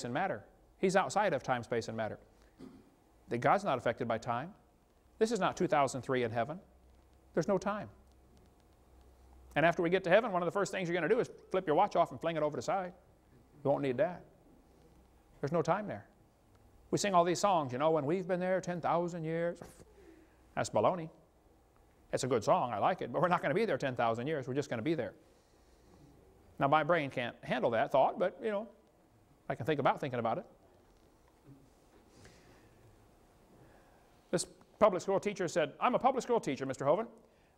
and matter. He's outside of time, space, and matter. That God's not affected by time. This is not 2003 in heaven. There's no time. And after we get to heaven, one of the first things you're going to do is flip your watch off and fling it over the side. You won't need that. There's no time there. We sing all these songs, you know, when we've been there 10,000 years. That's baloney. It's a good song, I like it, but we're not going to be there 10,000 years. We're just going to be there. Now, my brain can't handle that thought, but, you know, I can think about thinking about it. This public school teacher said, I'm a public school teacher, Mr. Hovind.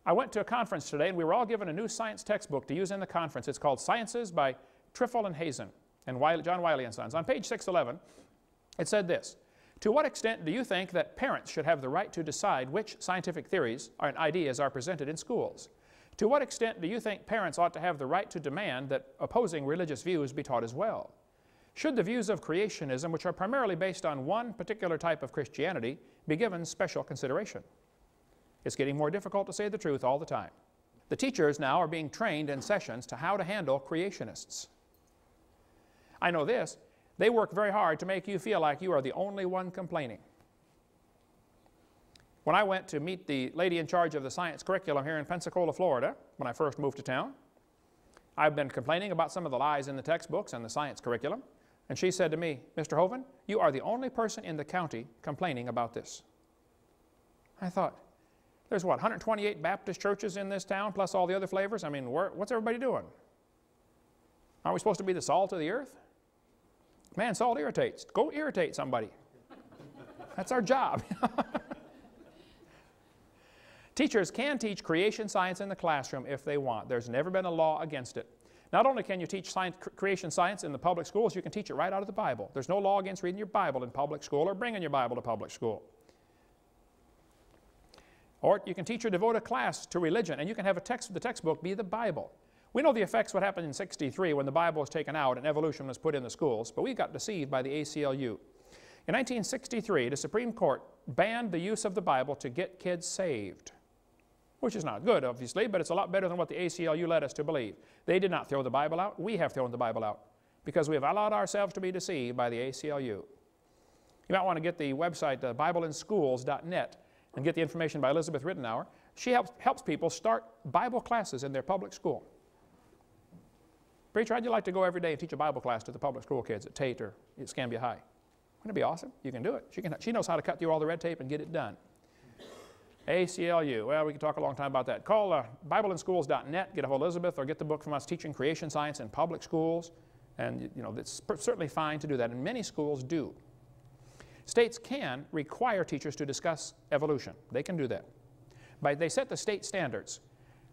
I went to a conference today, and we were all given a new science textbook to use in the conference. It's called Sciences by Triffle and Hazen and John Wiley and Sons. On page 611, it said this: to what extent do you think that parents should have the right to decide which scientific theories and ideas are presented in schools? To what extent do you think parents ought to have the right to demand that opposing religious views be taught as well? Should the views of creationism, which are primarily based on one particular type of Christianity, be given special consideration? It's getting more difficult to say the truth all the time. The teachers now are being trained in sessions to how to handle creationists. I know this. They work very hard to make you feel like you are the only one complaining. When I went to meet the lady in charge of the science curriculum here in Pensacola, Florida, when I first moved to town, I've been complaining about some of the lies in the textbooks and the science curriculum, and she said to me, Mr. Hovind, you are the only person in the county complaining about this. I thought, there's what, 128 Baptist churches in this town, plus all the other flavors? I mean, what's everybody doing? Aren't we supposed to be the salt of the earth? Man, salt irritates. Go irritate somebody. That's our job. Teachers can teach creation science in the classroom if they want. There's never been a law against it. Not only can you teach creation science in the public schools, you can teach it right out of the Bible. There's no law against reading your Bible in public school or bringing your Bible to public school. Or you can teach or devote a class to religion, and you can have the textbook be the Bible. We know the effects what happened in '63 when the Bible was taken out and evolution was put in the schools, but we got deceived by the ACLU. In 1963, the Supreme Court banned the use of the Bible to get kids saved, which is not good, obviously, but it's a lot better than what the ACLU led us to believe. They did not throw the Bible out. We have thrown the Bible out because we have allowed ourselves to be deceived by the ACLU. You might want to get the website BibleInSchools.net and get the information by Elizabeth Rittenauer. She helps people start Bible classes in their public school. Preacher, how'd you like to go every day and teach a Bible class to the public school kids at Tate or at Scambia High? Wouldn't it be awesome? You can do it. She knows how to cut through all the red tape and get it done. ACLU, well, we can talk a long time about that. Call BibleInSchools.net, get a hold of Elizabeth, or get the book from us, Teaching Creation Science in Public Schools. And, you know, it's certainly fine to do that, and many schools do. States can require teachers to discuss evolution. They can do that. They set the state standards.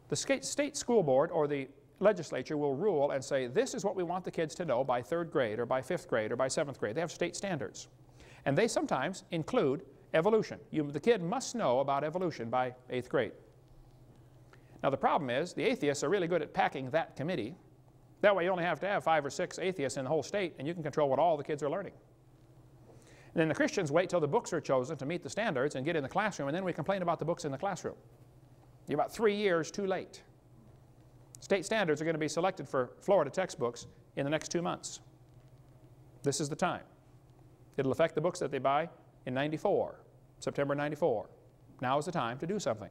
The state school board or the legislature will rule and say, this is what we want the kids to know by 3rd grade or by 5th grade or by 7th grade. They have state standards. And they sometimes include evolution. The kid must know about evolution by 8th grade. Now the problem is the atheists are really good at packing that committee. That way you only have to have 5 or 6 atheists in the whole state and you can control what all the kids are learning. And then the Christians wait till the books are chosen to meet the standards and get in the classroom, and then we complain about the books in the classroom. You're about 3 years too late. State standards are going to be selected for Florida textbooks in the next 2 months. This is the time. It'll affect the books that they buy in '94, September '94. Now is the time to do something.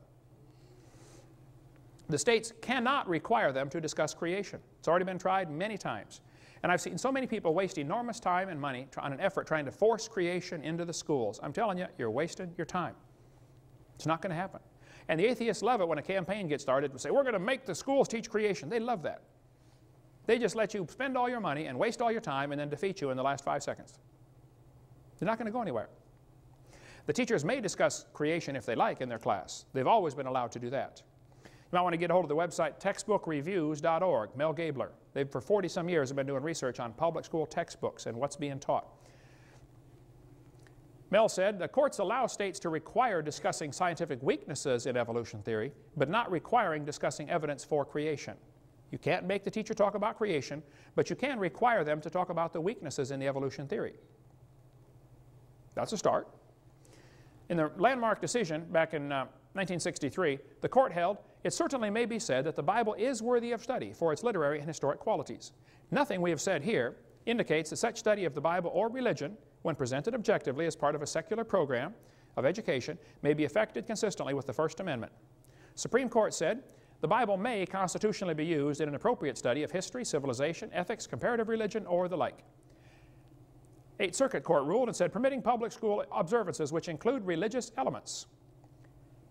The states cannot require them to discuss creation. It's already been tried many times. And I've seen so many people waste enormous time and money on an effort trying to force creation into the schools. I'm telling you, you're wasting your time. It's not going to happen. And the atheists love it when a campaign gets started and say, we're going to make the schools teach creation. They love that. They just let you spend all your money and waste all your time and then defeat you in the last 5 seconds. They're not going to go anywhere. The teachers may discuss creation if they like in their class. They've always been allowed to do that. You might want to get a hold of the website textbookreviews.org. Mel Gabler. They've for 40-some years have been doing research on public school textbooks and what's being taught. Mel said, the courts allow states to require discussing scientific weaknesses in evolution theory, but not requiring discussing evidence for creation. You can't make the teacher talk about creation, but you can require them to talk about the weaknesses in the evolution theory. That's a start. In the landmark decision back in 1963, the court held, it certainly may be said that the Bible is worthy of study for its literary and historic qualities. Nothing we have said here indicates that such study of the Bible or religion, when presented objectively as part of a secular program of education, may be effected consistently with the First Amendment. Supreme Court said, the Bible may constitutionally be used in an appropriate study of history, civilization, ethics, comparative religion, or the like. Eighth Circuit Court ruled and said, permitting public school observances which include religious elements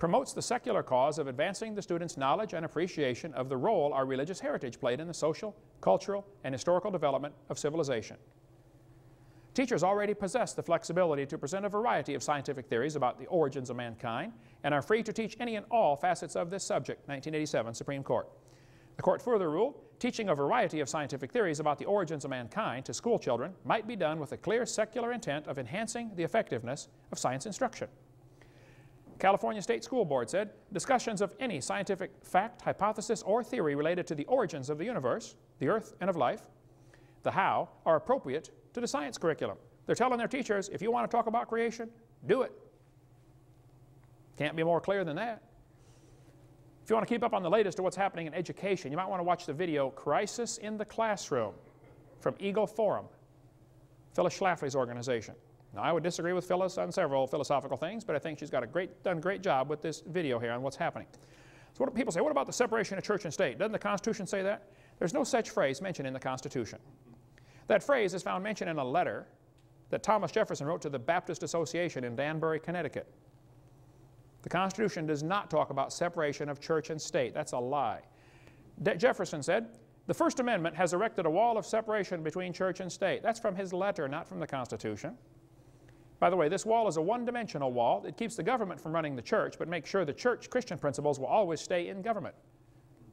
promotes the secular cause of advancing the students' knowledge and appreciation of the role our religious heritage played in the social, cultural, and historical development of civilization. Teachers already possess the flexibility to present a variety of scientific theories about the origins of mankind and are free to teach any and all facets of this subject, 1987 Supreme Court. The Court further ruled, teaching a variety of scientific theories about the origins of mankind to school children might be done with a clear secular intent of enhancing the effectiveness of science instruction. California State School Board said, discussions of any scientific fact, hypothesis, or theory related to the origins of the universe, the earth, and of life, the how, are appropriate to the science curriculum. They're telling their teachers, if you want to talk about creation, do it. Can't be more clear than that. If you want to keep up on the latest of what's happening in education, you might want to watch the video Crisis in the Classroom from Eagle Forum, Phyllis Schlafly's organization. Now, I would disagree with Phyllis on several philosophical things, but I think she's done a great job with this video here on what's happening. So what people say, what about the separation of church and state? Doesn't the Constitution say that? There's no such phrase mentioned in the Constitution. That phrase is found mentioned in a letter that Thomas Jefferson wrote to the Baptist Association in Danbury, Connecticut. The Constitution does not talk about separation of church and state. That's a lie. Jefferson said, the First Amendment has erected a wall of separation between church and state. That's from his letter, not from the Constitution. By the way, this wall is a one-dimensional wall. It keeps the government from running the church, but makes sure the church Christian principles will always stay in government.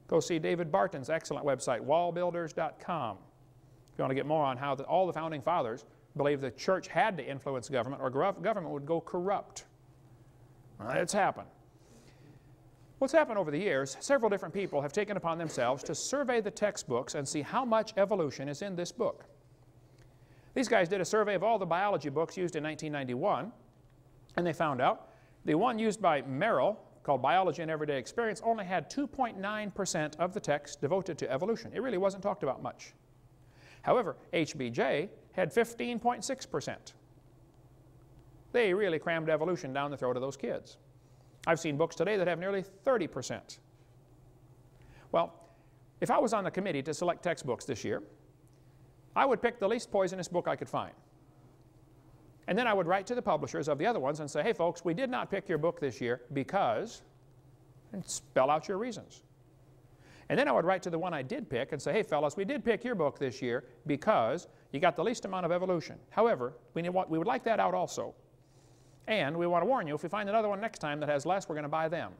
Go see David Barton's excellent website, wallbuilders.com. If you want to get more on how all the Founding Fathers believed the church had to influence government or government would go corrupt. Well, it's happened. What's happened over the years, several different people have taken upon themselves to survey the textbooks and see how much evolution is in this book. These guys did a survey of all the biology books used in 1991, and they found out the one used by Merrill, called Biology and Everyday Experience, only had 2.9% of the text devoted to evolution. It really wasn't talked about much. However, HBJ had 15.6%. They really crammed evolution down the throat of those kids. I've seen books today that have nearly 30%. Well, if I was on the committee to select textbooks this year, I would pick the least poisonous book I could find. And then I would write to the publishers of the other ones and say, hey folks, we did not pick your book this year because, and spell out your reasons. And then I would write to the one I did pick and say, hey fellas, we did pick your book this year because you got the least amount of evolution. However, we would like that out also. And we want to warn you, if we find another one next time that has less, we're going to buy them.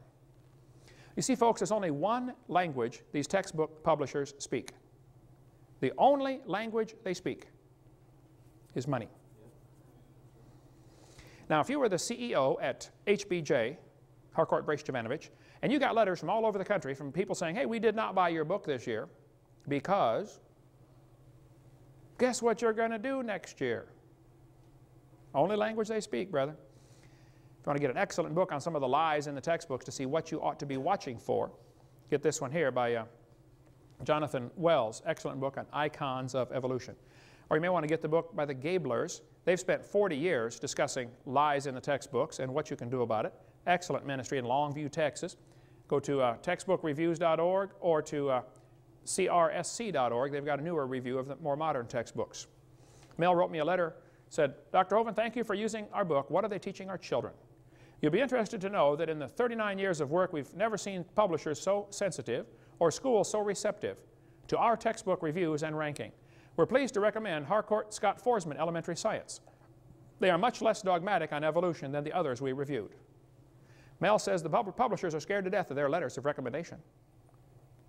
You see, folks, there's only one language these textbook publishers speak. The only language they speak is money. Now, if you were the CEO at HBJ, Harcourt Brace Jovanovich, and you got letters from all over the country from people saying, hey, we did not buy your book this year because guess what you're going to do next year? Only language they speak, brother. If you want to get an excellent book on some of the lies in the textbooks to see what you ought to be watching for, get this one here by Jonathan Wells, excellent book on icons of evolution. Or you may want to get the book by the Gablers. They've spent 40 years discussing lies in the textbooks and what you can do about it. Excellent ministry in Longview, Texas. Go to textbookreviews.org or to crsc.org. They've got a newer review of the more modern textbooks. Mel wrote me a letter, said, Dr. Hovind, thank you for using our book. What are they teaching our children? You'll be interested to know that in the 39 years of work, we've never seen publishers so sensitive or schools so receptive to our textbook reviews and ranking. We're pleased to recommend Harcourt Scott Forsman Elementary Science. They are much less dogmatic on evolution than the others we reviewed. Mel says the publishers are scared to death of their letters of recommendation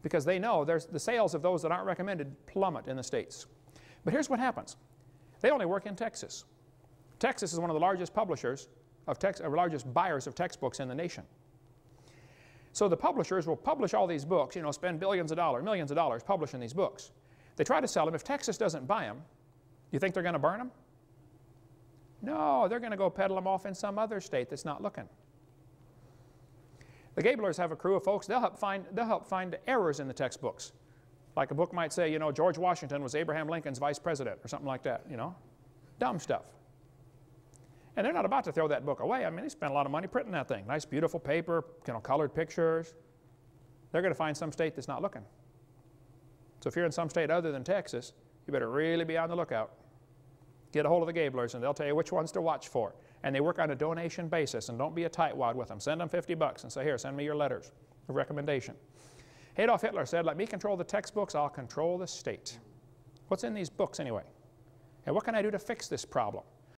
because they know the sales of those that aren't recommended plummet in the States. But here's what happens. They only work in Texas. Texas is one of the largest publishers largest buyers of textbooks in the nation. So the publishers will publish all these books, you know, spend millions of dollars publishing these books. They try to sell them. If Texas doesn't buy them, you think they're going to burn them? No, they're going to go peddle them off in some other state that's not looking. The Gablers have a crew of folks. They'll help find errors in the textbooks. Like a book might say, you know, George Washington was Abraham Lincoln's vice president or something like that, you know. Dumb stuff. And they're not about to throw that book away. I mean, they spent a lot of money printing that thing. Nice, beautiful paper, you know, colored pictures. They're going to find some state that's not looking. So if you're in some state other than Texas, you better really be on the lookout. Get a hold of the Gablers, and they'll tell you which ones to watch for. And they work on a donation basis, and don't be a tightwad with them. Send them $50 and say, here, send me your letters of recommendation. Adolf Hitler said, let me control the textbooks, I'll control the state. What's in these books anyway? And what can I do to fix this problem?